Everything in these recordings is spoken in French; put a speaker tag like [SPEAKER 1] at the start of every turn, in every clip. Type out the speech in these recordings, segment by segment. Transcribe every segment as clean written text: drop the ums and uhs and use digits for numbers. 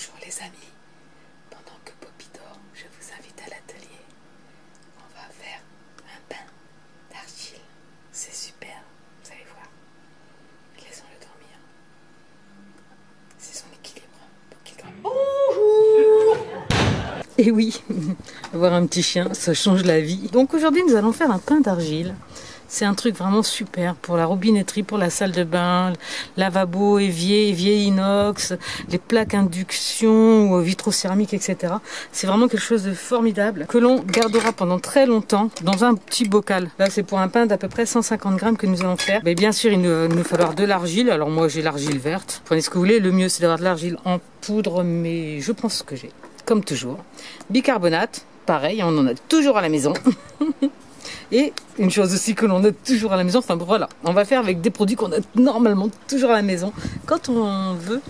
[SPEAKER 1] Bonjour les amis, pendant que Poppy dort, je vous invite à l'atelier. On va faire un pain d'argile, c'est super, vous allez voir. Laissons-le dormir, c'est son équilibre pour qu'il dorme. Bonjour. Et oui, avoir un petit chien, ça change la vie. Donc aujourd'hui nous allons faire un pain d'argile. C'est un truc vraiment super pour la robinetterie, pour la salle de bain, lavabo, évier inox, les plaques induction ou vitrocéramique, etc. C'est vraiment quelque chose de formidable que l'on gardera pendant très longtemps dans un petit bocal. Là, c'est pour un pain d'à peu près 150 grammes que nous allons faire. Mais bien sûr, il nous falloir de l'argile. Alors moi, j'ai l'argile verte. Prenez ce que vous voulez. Le mieux, c'est d'avoir de l'argile en poudre, mais je pense que j'ai, comme toujours. Bicarbonate, pareil, on en a toujours à la maison. Et une chose aussi que l'on a toujours à la maison, enfin voilà, on va faire avec des produits qu'on a normalement toujours à la maison quand on veut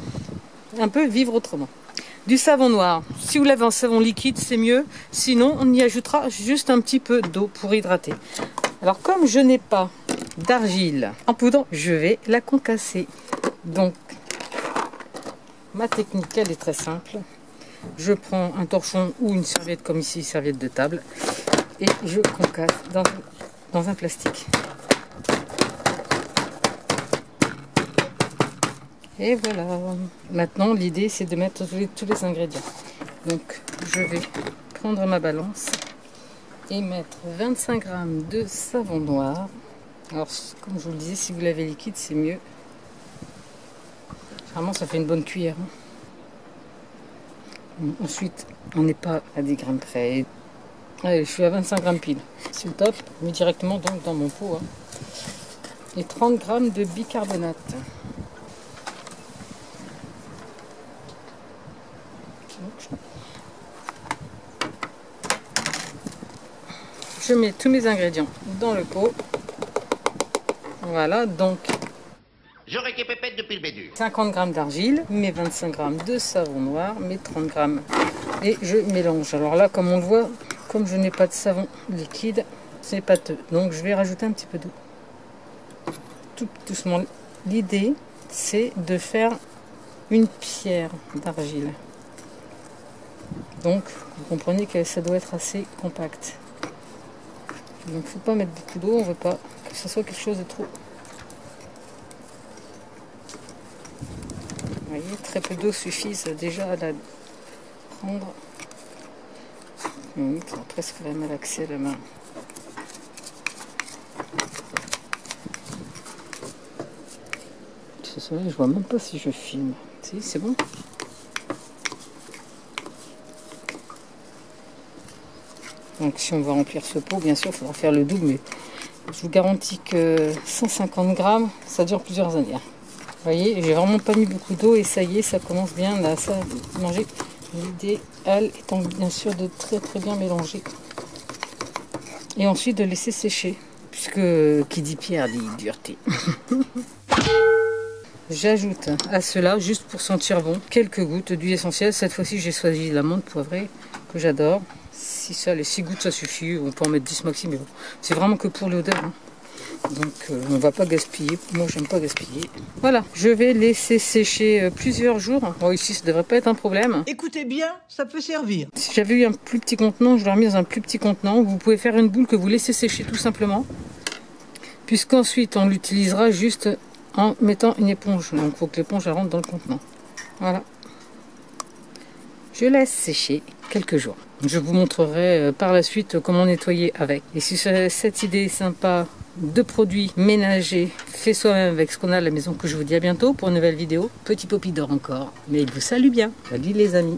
[SPEAKER 1] un peu vivre autrement. Du savon noir, si vous l'avez en savon liquide c'est mieux, sinon on y ajoutera juste un petit peu d'eau pour hydrater. Alors comme je n'ai pas d'argile en poudre, je vais la concasser. Donc ma technique elle est très simple, je prends un torchon ou une serviette comme ici, serviette de table, et je concasse dans un plastique. Et voilà. Maintenant, l'idée, c'est de mettre tous les ingrédients. Donc, je vais prendre ma balance et mettre 25 g de savon noir. Alors, comme je vous le disais, si vous l'avez liquide, c'est mieux. Généralement, ça fait une bonne cuillère. Ensuite, on n'est pas à 10 grammes près. Allez, je suis à 25 grammes pile. C'est le top. Je mets directement donc dans mon pot. Et 30 grammes de bicarbonate. Je mets tous mes ingrédients dans le pot. Voilà, donc
[SPEAKER 2] j'aurais été pépette depuis le début.
[SPEAKER 1] 50 grammes d'argile, mes 25 grammes de savon noir, mes 30 grammes. Et je mélange. Alors là, comme on le voit, comme je n'ai pas de savon liquide, c'est pâteux. Donc je vais rajouter un petit peu d'eau. Tout doucement. L'idée, c'est de faire une pierre d'argile. Donc, vous comprenez que ça doit être assez compact. Donc, il ne faut pas mettre beaucoup d'eau. On ne veut pas que ce soit quelque chose de trop. Vous voyez, très peu d'eau suffisent déjà à la prendre. Ça a presque vraiment malaxé la main. Ce soleil, je vois même pas si je filme. Si, c'est bon. Donc si on va remplir ce pot, bien sûr, il faudra faire le double, mais je vous garantis que 150 grammes, ça dure plusieurs années. Vous voyez, j'ai vraiment pas mis beaucoup d'eau et ça y est, ça commence bien là, ça manger. L'idéal étant bien sûr de très bien mélanger. Et ensuite de laisser sécher. Puisque qui dit pierre dit dureté. J'ajoute à cela, juste pour sentir bon, quelques gouttes d'huile essentielle. Cette fois-ci, j'ai choisi l'amande poivrée, que j'adore. Si ça, les 6 gouttes, ça suffit. On peut en mettre 10 maxi, mais bon. C'est vraiment que pour l'odeur. Donc, on ne va pas gaspiller. Moi, j'aime pas gaspiller. Voilà, je vais laisser sécher plusieurs jours. Bon, ici, ça devrait pas être un problème.
[SPEAKER 3] Écoutez bien, ça peut servir.
[SPEAKER 1] Si j'avais eu un plus petit contenant, je l'aurais mis dans un plus petit contenant. Vous pouvez faire une boule que vous laissez sécher tout simplement. Puisqu'ensuite, on l'utilisera juste en mettant une éponge. Donc, il faut que l'éponge rentre dans le contenant. Voilà. Je laisse sécher quelques jours. Je vous montrerai par la suite comment nettoyer avec. Et si cette idée est sympa de produits ménagers fait soi-même avec ce qu'on a à la maison, que je vous dis à bientôt pour une nouvelle vidéo. Petit Poppy dort encore, mais il vous salue bien. Salut les amis.